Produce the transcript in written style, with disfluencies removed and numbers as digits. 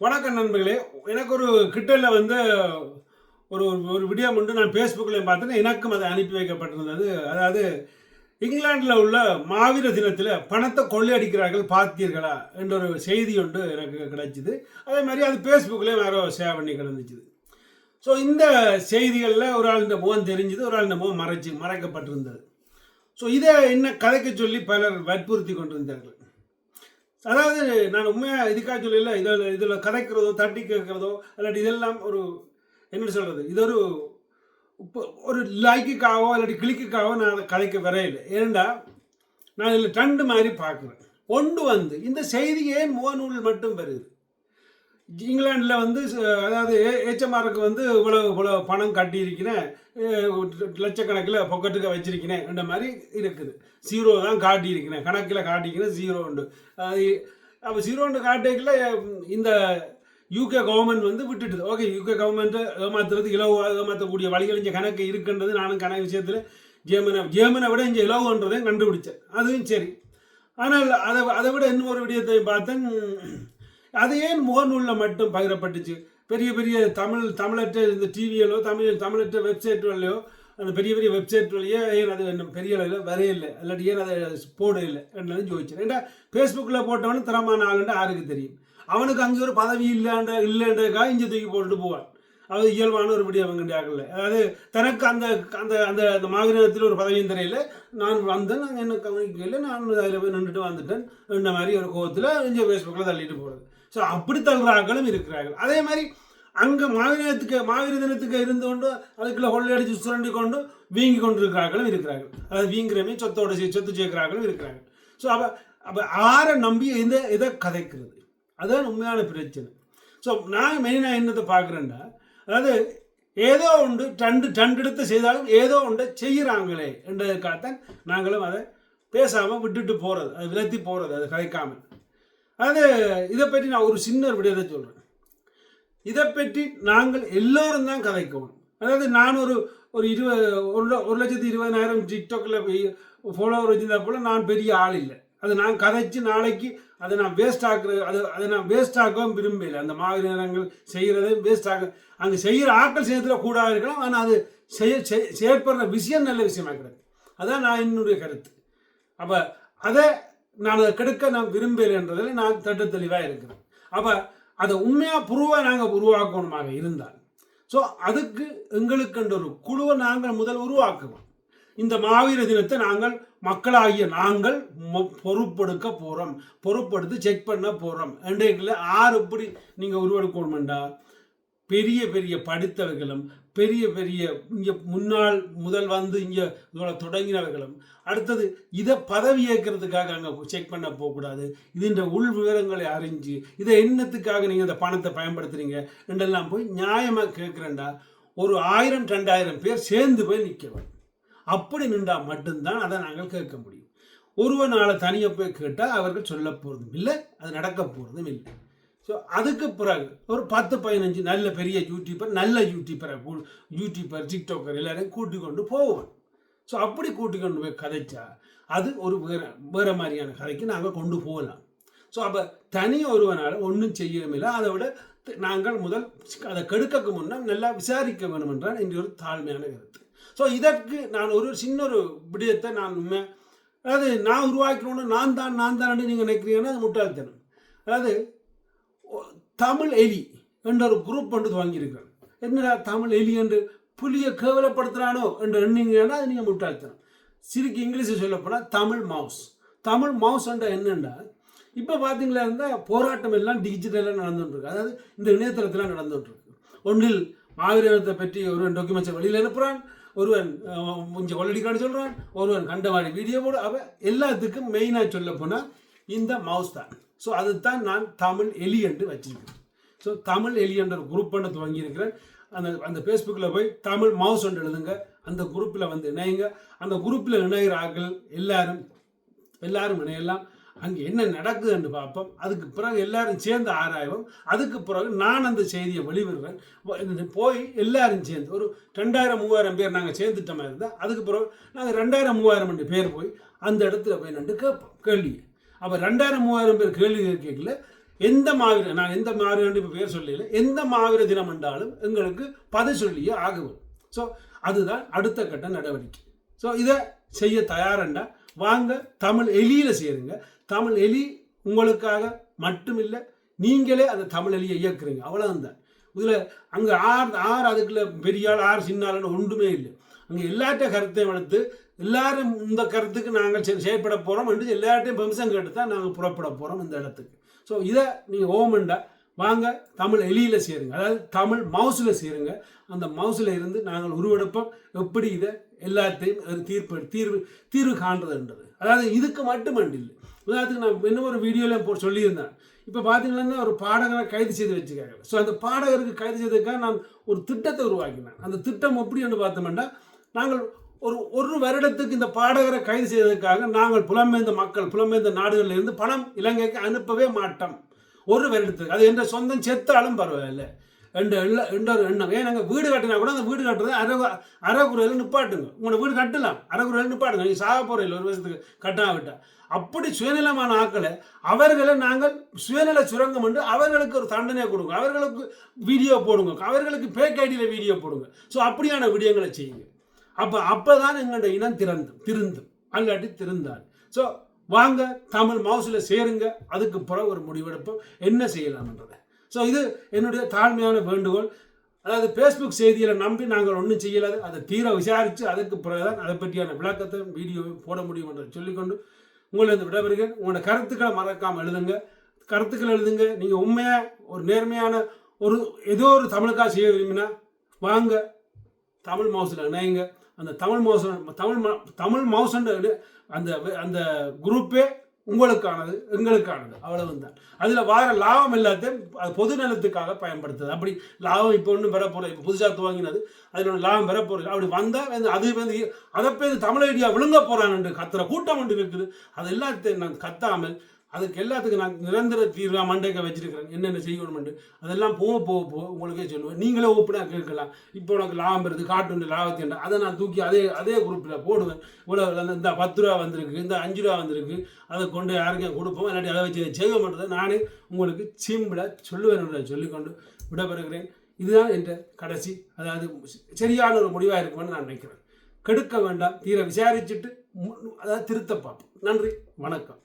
வணக்கம் நண்பர்களே. எனக்கு ஒரு கிட்டல ஒரு ஒரு வீடியோ ஒன்று நான் ஃபேஸ்புக்லையும் பார்த்தேன். எனக்கும் அது அனுப்பி வைக்கப்பட்டிருந்தது. அதாவது இங்கிலாந்தில் உள்ள மாவீர தினத்தில் பணத்தை கொள்ளையடிக்கிறார்கள் பார்த்தீர்களா என்ற ஒரு செய்தி ஒன்று எனக்கு கிடைச்சிது. அதே மாதிரி அது ஃபேஸ்புக்லேயும் யாரோ ஷேர் பண்ணி கிடந்துச்சுது. ஸோ இந்த செய்திகளில் ஒரு ஆள் இந்த முகம் தெரிஞ்சுது, ஒரு ஆள் இந்த முகம் மறைக்கப்பட்டிருந்தது. ஸோ இதை என்ன கதைக்க சொல்லி பலர் வற்புறுத்தி கொண்டிருந்தார்கள். அதாவது நான் உண்மையாக இதுக்காக சொல்லல, இதில் கதைக்கிறதோ தட்டி கேட்கிறதோ இல்லாட்டி இதெல்லாம் ஒரு என்ன சொல்கிறது, இது இப்போ ஒரு லைக்குக்காகவோ இல்லாட்டி கிளிக்குக்காகவோ நான் அதை கதைக்க வரையில்லை. ஏன்டா நான் இதில் ட்ரெண்டு மாதிரி பார்க்குறேன். ஒன்று இந்த செய்தி ஏன் முகநூல் மட்டும் வருது. இங்கிலாண்டில் அதாவது ஏச்சமாருக்கு இவ்வளோ பணம் கட்டியிருக்கிறேன், லட்சக்கணக்கில் பொக்கெட்டுக்கு வச்சிருக்கிறேன் என்ற மாதிரி இருக்குது. ஜீரோ தான் காட்டியிருக்கிறேன், கணக்கில் காட்டிக்கிறேன் ஜீரோ உண்டு. அப்போ ஜீரோ உண்டு காட்டிக்கல இந்த யூகே கவர்மெண்ட் விட்டுட்டுது. ஓகே, யூகே கவர்மெண்ட்டை ஏமாத்துறது இலவாக ஏமாற்றக்கூடிய வழிகள் இங்கே கணக்கு இருக்குன்றது நானும் கணக்கு விஷயத்தில் ஜேமனை விட இங்கே இலவுன்றதையும் கண்டுபிடிச்சேன். அதுவும் சரி. ஆனால் அதை விட இன்னொரு விடயத்தை பார்த்தேன். அது ஏன் முகநூலில் மட்டும் பகிரப்பட்டுச்சு? பெரிய பெரிய தமிழற்ற இந்த டிவியிலோ தமிழற்ற வெப்சைட்லையோ அந்த பெரிய பெரிய வெப்சைட் வழியே ஏன் அது என்ன பெரிய அளவில் வரையில்லை, இல்லாட்டி ஏன் அதை போட இல்லை என்னன்னு யோசிச்சேன். ஏன்னா ஃபேஸ்புக்கில் போட்டவனு தரமான ஆளுன்னு யாருக்கு தெரியும்? அவனுக்கு அங்கே ஒரு பதவி இல்லைன்றதுக்காக இங்கே தூக்கி போட்டுட்டு போவான். அது இயல்பான ஒரு விடிய அவங்கண்டியாக்கல. அதாவது தனக்கு அந்த அந்த அந்த அந்த மாவீரத்தில் ஒரு பதவியும் தெரியல, நான் வந்தேன், நாங்கள் என்ன கவனிக்கல, நான் அதில் போய் நின்றுட்டு வந்துட்டேன் இந்த மாதிரி ஒரு கோவத்தில் இங்கே ஃபேஸ்புக்கில் தள்ளிட்டு போகிறது. ஸோ அப்படி தள்ளுறாங்களும் இருக்கிறார்கள். அதே மாதிரி அங்கே மாவீர தினத்துக்கு இருந்து கொண்டு அதுக்குள்ள கொள்ளையடிச்சு சுரண்டி கொண்டு வீங்கி கொண்டு இருக்கிறார்களும் இருக்கிறார்கள். அதாவது வீங்குறமே சொத்து சேர்க்கிறார்களும் இருக்கிறார்கள். ஸோ அப்போ ஆரை நம்பி இதை கதைக்கிறது அதுதான் உண்மையான பிரச்சனை. ஸோ நான் மெயினாக என்னத்தை பார்க்குறேன்டா, அதாவது ஏதோ ஒன்று டண்டு எடுத்து செய்தாலும் ஏதோ ஒன்றை செய்கிறாங்களே என்றதுக்காகத்தான் நாங்களும் அதை பேசாமல் விட்டுட்டு போகிறது, அது விலத்தி போகிறது, அது கதைக்காமல். அது இதை பற்றி நான் ஒரு சின்ன விடயத்தை சொல்கிறேன். இதை பற்றி நாங்கள் எல்லோரும் தான் கதைக்கணும். அதாவது நான் ஒரு 1,20,000 டிக்டாக்ல ஃபாலோவர் வச்சிருந்தா போல நான் பெரிய ஆள் இல்லை. அது நான் கதைச்சு நாளைக்கு அதை நான் வேஸ்ட் ஆக்கவும் விரும்பலை. அந்த மாவீரங்கள் செய்கிறதையும் வேஸ்ட் ஆக அங்கே செய்கிற ஆக்கள் செய்யறதுல கூட இருக்கலாம். ஆனால் அது செயற்படுற விஷயம் நல்ல விஷயமாக கிடக்கு. அதான் நான் என்னுடைய கருத்து. அப்போ அதை நான் அதை கெடுக்க நான் விரும்பலைன்றதில் நான் தட்டு தெளிவாக இருக்கிறேன். அப்போ அதை உண்மையாக புருவாக நாங்கள் உருவாக்கணுமாக இருந்தால், ஸோ அதுக்கு எங்களுக்குன்ற ஒரு குழுவை நாங்கள் முதல் உருவாக்குவோம். இந்த மாவீர தினத்தை நாங்கள் மக்களாகிய நாங்கள் பொறுப்பெடுக்க போகிறோம், பொறுப்பெடுத்து செக் பண்ண போகிறோம். இன்றைக்குள்ள எப்படி நீங்கள் உருவெடுக்கணுமெண்டா பெரிய பெரிய படித்தவர்களும் பெரிய பெரிய இங்கே முன்னாள் முதல் இங்கே இதோட தொடங்கினவர்களும் அடுத்தது இதை பதவி ஏற்கிறதுக்காக அங்கே செக் பண்ண போகக்கூடாது. இதுன்ற உள் விவரங்களை அறிஞ்சு இதை என்னத்துக்காக நீங்கள் இந்த பணத்தை பயன்படுத்துகிறீங்க என்றெல்லாம் போய் நியாயமாக கேட்குறேன்டா. ஒரு 1000-2000 பேர் சேர்ந்து போய் நிற்கணும். அப்படி நின்றால் மட்டும்தான் அதை நாங்கள் கேட்க முடியும். ஒருவனால் தனியாக போய் கேட்டால் அவர்கள் சொல்ல போகிறதும் இல்லை, அது நடக்க போகிறதும் இல்லை. ஸோ அதுக்கு பிறகு ஒரு 10-15 நல்ல பெரிய யூடியூபர் டிக்டாக்கர் எல்லாரையும் கூட்டிக் கொண்டு போவோம். ஸோ அப்படி கூட்டிக் கொண்டு போய் கதைச்சா அது ஒரு வேறு மாதிரியான கதைக்கு நாங்கள் கொண்டு போகலாம். ஸோ அப்போ தனி ஒருவனால் ஒன்றும் செய்யணுமில்லை. அதை விட நாங்கள் முதல் அதை கெடுக்கக்கு முன்னால் நல்லா விசாரிக்க வேணும் என்றால் இன்று ஒரு தாழ்மையான கருத்து. ஸோ இதற்கு நான் ஒரு சின்ன ஒரு விடயத்தை அதாவது நான் உருவாக்கணும்னு நான் தான் நீங்கள் நினைக்கிறீங்கன்னா அது முட்டாள்தனம். அதாவது தமிழ் எலி என்ற ஒரு குரூப் ஒன்று துவங்கியிருக்கிறேன். என்னடா தமிழ் எலி என்று புலியை கேவலப்படுத்துகிறானோ என்று எண்ணிங்கன்னா அது நீங்கள் முட்டாள்தனம். சிறுக்கு இங்கிலீஷில் சொல்லப்போனால் தமிழ் மவுஸ் என்ற என்னென்னா, இப்போ பார்த்தீங்களா இருந்தால் போராட்டம் எல்லாம் டிஜிட்டலாக நடந்துகிட்ருக்கு. அதாவது இந்த இணையதளத்தில் நடந்துகிட்ருக்கு. ஒன்றில் மாவீரத்தை பற்றி ஒருவன் டாக்குமெண்ட்ஸை வெளியில் அனுப்புகிறான், ஒருவன் கொஞ்சம் கொள்ளடிக்கான்னு சொல்கிறான், ஒருவன் கண்டவாடி வீடியோ போட. அப்போ எல்லாத்துக்கும் மெயினாக சொல்ல போனால் இந்த மவுஸ் தான். ஸோ அதுதான் நான் தமிழ் எலி என்று வச்சிருக்கேன். ஸோ தமிழ் எலி என்ற ஒரு குரூப் ஒன்று துவங்கியிருக்கிறேன். அந்த ஃபேஸ்புக்கில் போய் தமிழ் மவுஸ் ஒன்று எழுதுங்க, அந்த குரூப்பில் இணையுங்க. அந்த குரூப்பில் இணைகிற ஆட்கள் எல்லாரும் இணையலாம். அங்கே என்ன நடக்குதுன்னு பார்ப்போம். அதுக்கு பிறகு எல்லாரும் சேர்ந்து ஆராய்வோம். அதுக்கு பிறகு நான் அந்த செய்தியை வெளிவிடுவேன். போய் எல்லாரும் சேர்ந்து ஒரு 2000-3000 பேர் நாங்கள் சேர்ந்துட்ட மாதிரி இருந்தால் அதுக்கு பிறகு நாங்கள் 2000-3000 பேர் போய் அந்த இடத்துல போய் நின்று கேட்போம் கேள்வியை. அப்போ 2000-3000 பேர் கேள்வி கேட்கல எந்த மாவீர நான் எந்த மாவீரன் இப்போ பேர் சொல்லல, எந்த மாவீர தினம் என்றாலும் எங்களுக்கு பதில் சொல்லியே ஆகுவோம். ஸோ அதுதான் அடுத்த கட்ட நடவடிக்கை. ஸோ இதை செய்ய தயாரண்டா வாங்க தமிழ் எலியில் சேருங்க. தமிழ் எலி உங்களுக்காக மட்டுமில்லை, நீங்களே அந்த தமிழ் எலியை இயக்குறீங்க, அவ்வளவுதான். இதில் அங்கே ஆறு அதுக்குள்ள பெரியாள் ஆறு சின்னாள்னு ஒன்றுமே இல்லை. அங்கே எல்லார்ட்ட கருத்தையும் எடுத்து எல்லாரும் இந்த கருத்துக்கு நாங்கள் செயற்பட போகிறோம் என்று எல்லார்ட்டையும் பெர்மிஷன் கேட்டு தான் நாங்கள் புறப்பட போகிறோம் இந்த இடத்துக்கு. ஸோ இதை நீங்கள் ஓமண்டா வாங்க தமிழ் எலியில் சேருங்க, அதாவது தமிழ் மவுஸில் சேருங்க. அந்த மவுஸில் இருந்து நாங்கள் உருவெடுப்போம் எப்படி இதை எல்லாத்தையும் தீர்வு காண்றதுன்றது. அதாவது இதுக்கு மட்டுமண்டு இல்லை. உதாரணத்துக்கு நான் இன்னும் ஒரு வீடியோவில் சொல்லியிருந்தேன். இப்போ பார்த்தீங்கன்னா ஒரு பாடகரை கைது செய்து வச்சுக்காங்க. ஸோ அந்த பாடகருக்கு கைது செய்ததுக்காக நான் ஒரு திட்டத்தை உருவாக்கினேன். அந்த திட்டம் எப்படி என்று பார்த்தோம்னா, நாங்கள் ஒரு வருடத்துக்கு இந்த பாடகரை கைது செய்வதற்காக நாங்கள் புலம்பெயர்ந்த நாடுகளில் இருந்து பணம் இலங்கைக்கு அனுப்பவே மாட்டோம் ஒரு வருடத்துக்கு. அது என்ற சொந்தம் செத்தாலும் பரவாயில்லை என்ற ஒரு எண்ணம். ஏன் நாங்கள் வீடு கட்டினா கூட அந்த வீடு கட்டுறது அரைக்குறையில் நிப்பாட்டுங்க. உங்களோட வீடு கட்டலாம், அரைக்குறையில் நிப்பாட்டுங்க. நீங்கள் சாக போகிறீங்க ஒரு வருஷத்துக்கு கட்டாவிட்டா. அப்படி சுயநலமான ஆக்களை அவர்களை நாங்கள் சுயநல சுரங்கம் என்று அவர்களுக்கு ஒரு தண்டனை கொடுங்க, அவர்களுக்கு வீடியோ போடுங்க, அவர்களுக்கு பேக் ஐடியில் வீடியோ போடுங்க. ஸோ அப்படியான வீடியோங்களை செய்யுங்க. அப்போதான் எங்களுடைய இனம் திருந்தும் அல்லாட்டி திருந்தாது. ஸோ வாங்க தமிழ் மவுஸில் சேருங்க. அதுக்கு பிறகு ஒரு முடிவெடுப்போம் என்ன செய்யலாம்ன்றதை. ஸோ இது என்னுடைய தாழ்மையான வேண்டுகோள். அதாவது ஃபேஸ்புக் செய்திகளை நம்பி நாங்கள் ஒன்றும் செய்யலாது, அதை தீர விசாரித்து அதுக்கு பிறகுதான் அதை பற்றியான விளக்கத்தை வீடியோவை போட முடியும் என்று சொல்லிக்கொண்டு உங்களை விடைபெறுகிறேன். உங்களோட கருத்துக்களை மறக்காமல் எழுதுங்க, நீங்கள் உண்மையாக ஒரு நேர்மையான ஏதோ ஒரு தமிழுக்காக செய்ய விரும்பினா வாங்க தமிழ் மவுஸில் இணையுங்க. அந்த தமிழ் மவுசன் அந்த குரூப்பே உங்களுக்கானது, எங்களுக்கானது, அவ்வளவுதான். அதில் வார லாபம் எல்லாத்தையும் அது பொது நலத்துக்காக பயன்படுத்துது. அப்படி லாபம் இப்போ ஒன்றும் பெறப்போகிற, இப்போ புதுசாக துவங்கினது, அதில் லாபம் பெறப்போகிறது. அப்படி வந்தால் அது அதை போய் தமிழ் ஐடியா விழுங்க போகிறான்னு கத்துற கூட்டம் ஒன்று இருக்குது. அது எல்லாத்தையும் நான் கத்தாமல் அதுக்கு எல்லாத்துக்கும் நான் நிரந்தர தீர்வாக மண்டைக்க வச்சிருக்கிறேன் என்னென்ன செய்யணும்னு. அதெல்லாம் போக உங்களுக்கே சொல்லுவேன். நீங்களே ஓப்பனாக கேட்கலாம். இப்போ உனக்கு லாபம் வருது, காட்டு லாபத்தை அதை நான் தூக்கி அதே குரூப்பில் போடுவேன். இவ்வளோ இந்த 10 ரூபா வந்திருக்கு, இந்த 5 ரூபா வந்திருக்கு, அதை கொண்டு யாருக்கும் கொடுப்போம், இல்லாட்டி அதை வச்சு செய்வோம்ன்றதை நானே உங்களுக்கு சிம்பிளாக சொல்லுவேன் சொல்லிக்கொண்டு விடைபெறுகிறேன். இதுதான் என்ற கடைசி, அதாவது சரியான ஒரு முடிவாக இருக்குமென்னு நான் நினைக்கிறேன். கெடுக்க வேண்டாம், தீர விசாரிச்சுட்டு அதாவது திருத்த பார்ப்போம். நன்றி, வணக்கம்.